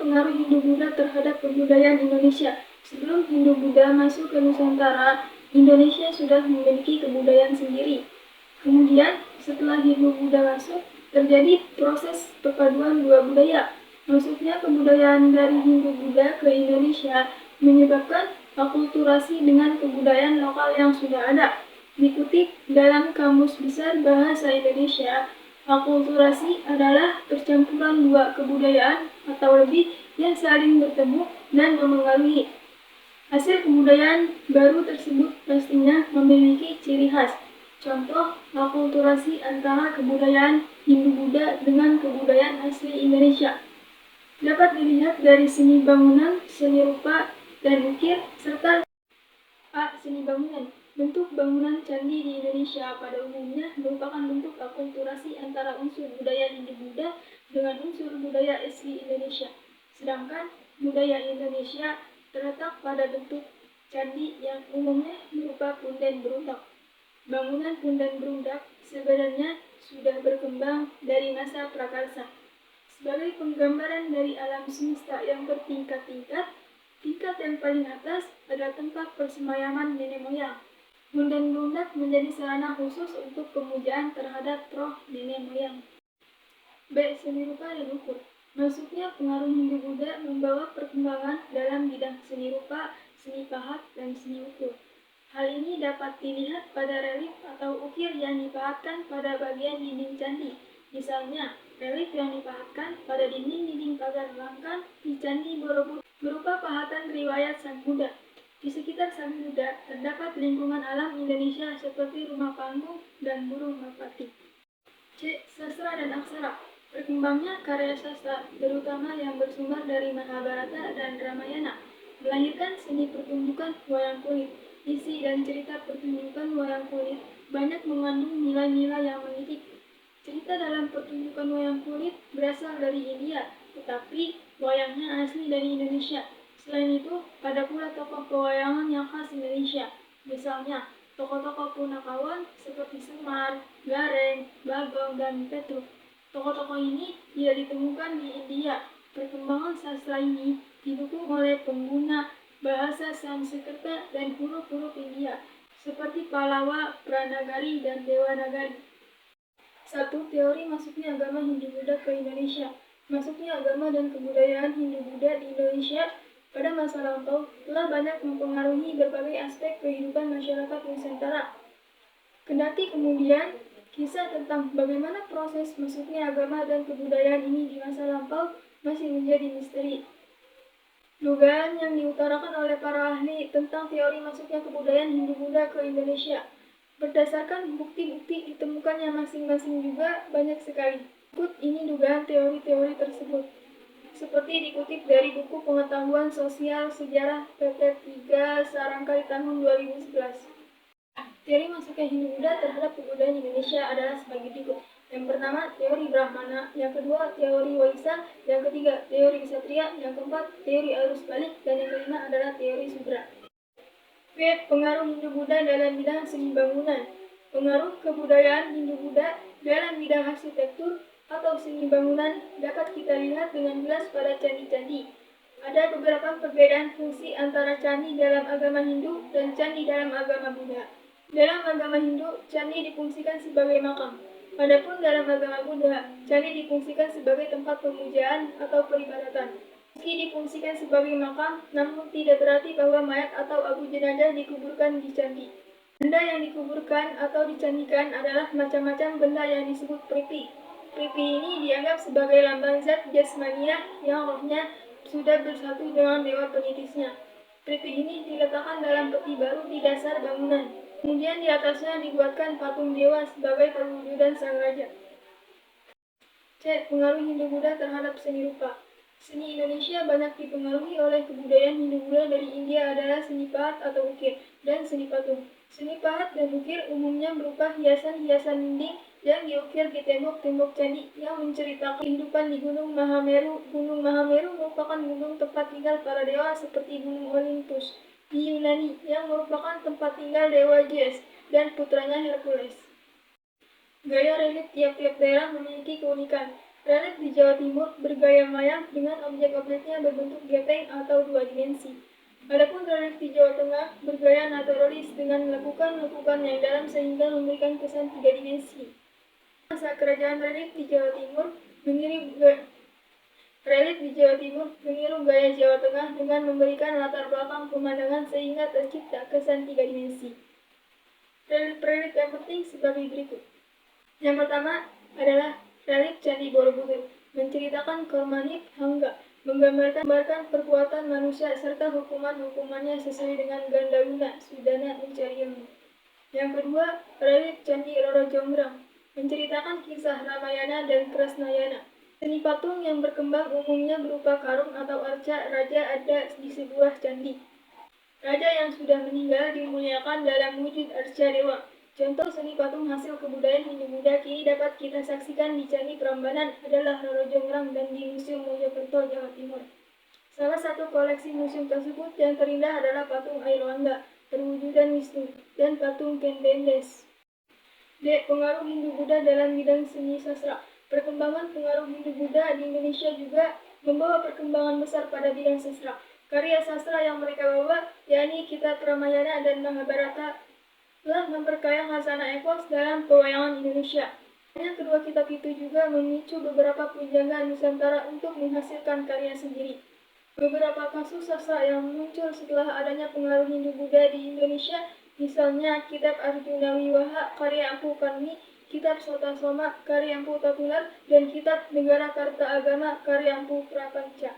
pengaruh Hindu-Buddha terhadap kebudayaan Indonesia. Sebelum Hindu-Buddha masuk ke Nusantara, Indonesia sudah memiliki kebudayaan sendiri. Kemudian, setelah Hindu-Buddha masuk, terjadi proses perpaduan dua budaya. Masuknya kebudayaan dari Hindu-Buddha ke Indonesia menyebabkan akulturasi dengan kebudayaan lokal yang sudah ada. Dikutip dalam Kamus Besar Bahasa Indonesia, akulturasi adalah percampuran dua kebudayaan atau lebih yang saling bertemu dan memengaruhi. Hasil kebudayaan baru tersebut pastinya memiliki ciri khas. Contoh, akulturasi antara kebudayaan Hindu-Buddha dengan kebudayaan asli Indonesia dapat dilihat dari seni bangunan, seni rupa, dan ukir, serta seni bangunan. Bentuk bangunan candi di Indonesia pada umumnya merupakan bentuk akulturasi antara unsur budaya Hindu-Buddha dengan unsur budaya asli Indonesia. Sedangkan budaya Indonesia terletak pada bentuk candi yang umumnya berupa punden berundak. Bangunan punden berundak sebenarnya sudah berkembang dari masa prakarsa. Sebagai penggambaran dari alam semesta yang bertingkat-tingkat, tingkat yang paling atas adalah tempat persemayaman nenek moyang. Punden berundak menjadi sarana khusus untuk pemujaan terhadap roh nenek moyang. B. Seni rupa dan ukur. Masuknya pengaruh Hindu-Buddha membawa perkembangan dalam bidang seni rupa, seni pahat, dan seni ukur. Hal ini dapat dilihat pada relief atau ukir yang dipahatkan pada bagian dinding candi. Misalnya, relief yang dipahatkan pada dinding-dinding pagar Langkan di Candi Borobudur berupa pahatan riwayat Sang Buddha. Di sekitar Sang Buddha terdapat lingkungan alam Indonesia seperti rumah panggung dan burung merpati. C. Sastra dan aksara. Berkembangnya karya sastra, terutama yang bersumber dari Mahabharata dan Ramayana, melahirkan seni pertunjukan wayang kulit. Isi dan cerita pertunjukan wayang kulit banyak mengandung nilai-nilai yang mendidik. Cerita dalam pertunjukan wayang kulit berasal dari India, tetapi wayangnya asli dari Indonesia. Selain itu, ada pula tokoh pewayangan yang khas Indonesia. Misalnya, tokoh-tokoh Punakawan seperti Semar, Gareng, Bagong, dan Petruk. Tokoh-tokoh ini tidak ditemukan di India. Perkembangan sastra ini didukung oleh pengguna bahasa Sanskerta dan huruf-huruf India, seperti Pallava, Pranagari, dan Dewanagari. 1. Teori masuknya agama Hindu-Buddha ke Indonesia. Masuknya agama dan kebudayaan Hindu-Buddha di Indonesia pada masa lampau telah banyak mempengaruhi berbagai aspek kehidupan masyarakat Nusantara. Kendati kemudian, kisah tentang bagaimana proses masuknya agama dan kebudayaan ini di masa lampau masih menjadi misteri. Dugaan yang diutarakan oleh para ahli tentang teori masuknya kebudayaan Hindu-Buddha ke Indonesia berdasarkan bukti-bukti ditemukannya masing-masing juga banyak sekali. Berikut ini dugaan teori-teori tersebut. Seperti dikutip dari buku Pengetahuan Sosial Sejarah PT 3 Sarangkai tahun 2011. Teori masuknya Hindu-Buddha terhadap kebudayaan Indonesia adalah sebagai berikut. Yang pertama, teori Brahmana. Yang kedua, teori Waisa. Yang ketiga, teori Ksatria. Yang keempat, teori arus balik. Dan yang kelima adalah teori Sudra. B. Pengaruh Hindu-Buddha dalam bidang seni bangunan. Pengaruh kebudayaan Hindu-Buddha dalam bidang arsitektur atau seni bangunan dapat kita lihat dengan jelas pada candi-candi. Ada beberapa perbedaan fungsi antara candi dalam agama Hindu dan candi dalam agama Buddha. Dalam agama Hindu, candi difungsikan sebagai makam. Adapun dalam agama Buddha, candi difungsikan sebagai tempat pemujaan atau peribadatan. Meski difungsikan sebagai makam, namun tidak berarti bahwa mayat atau abu jenazah dikuburkan di candi. Benda yang dikuburkan atau dicandikan adalah macam-macam benda yang disebut pripi. Pripi ini dianggap sebagai lambang zat jasmaniah yang rohnya sudah bersatu dengan dewa penitisnya. Pripi ini diletakkan dalam peti baru di dasar bangunan. Kemudian di atasnya dibuatkan patung dewa sebagai perwujudan sang raja. C. Pengaruh Hindu-Buddha terhadap seni rupa. Seni Indonesia banyak dipengaruhi oleh kebudayaan Hindu-Buddha dari India adalah seni pahat atau ukir, dan seni patung. Seni pahat dan ukir umumnya berupa hiasan-hiasan dinding yang diukir di tembok-tembok candi yang menceritakan kehidupan di Gunung Mahameru. Gunung Mahameru merupakan gunung tempat tinggal para dewa seperti Gunung Olympus di Yunani yang merupakan tempat tinggal dewa Zeus dan putranya Hercules. Gaya relief tiap-tiap daerah memiliki keunikan. Relief di Jawa Timur bergaya Mayang dengan objek-objeknya berbentuk gepeng atau dua dimensi. Adapun relief di Jawa Tengah bergaya naturalis dengan lekukan-lekukan yang dalam sehingga memberikan kesan tiga dimensi. Masa kerajaan relief di Jawa Timur meniru gaya Jawa Tengah dengan memberikan latar belakang pemandangan sehingga tercipta kesan tiga dimensi. Relief-relief yang penting sebagai berikut. Yang pertama adalah relief Candi Borobudur, menceritakan Kormanit Hangga, menggambarkan perbuatan manusia serta hukuman-hukumannya sesuai dengan Gandaluna, Sudana mencari ilmu. Yang kedua, relief Candi Roro Jonggrang, menceritakan kisah Ramayana dan Kresnayana. Seni patung yang berkembang umumnya berupa karung atau arca raja ada di sebuah candi. Raja yang sudah meninggal dimuliakan dalam wujud arca dewa. Contoh seni patung hasil kebudayaan Hindu-Buddha kini dapat kita saksikan di Candi Prambanan adalah Roro Jonggrang dan di Museum Mojokerto, Jawa Timur. Salah satu koleksi museum tersebut yang terindah adalah patung Airlangga, perwujudan Wisnu, dan patung Kendendes. D. Pengaruh Hindu-Buddha dalam bidang seni sastra. Perkembangan pengaruh Hindu-Buddha di Indonesia juga membawa perkembangan besar pada bidang sastra. Karya sastra yang mereka bawa, yakni kitab Ramayana dan Mahabharata, telah memperkaya khasanah epos dalam pewayangan Indonesia. Hanya kedua kitab itu juga memicu beberapa pujangga Nusantara untuk menghasilkan karya sendiri. Beberapa kasus sastra yang muncul setelah adanya pengaruh Hindu-Buddha di Indonesia, misalnya kitab Arjuna Wiwaha karya Empu Karni, kitab Sota Soma karya Empu Tatular, dan kitab Negara Karta Agama karya Empu Prapanca.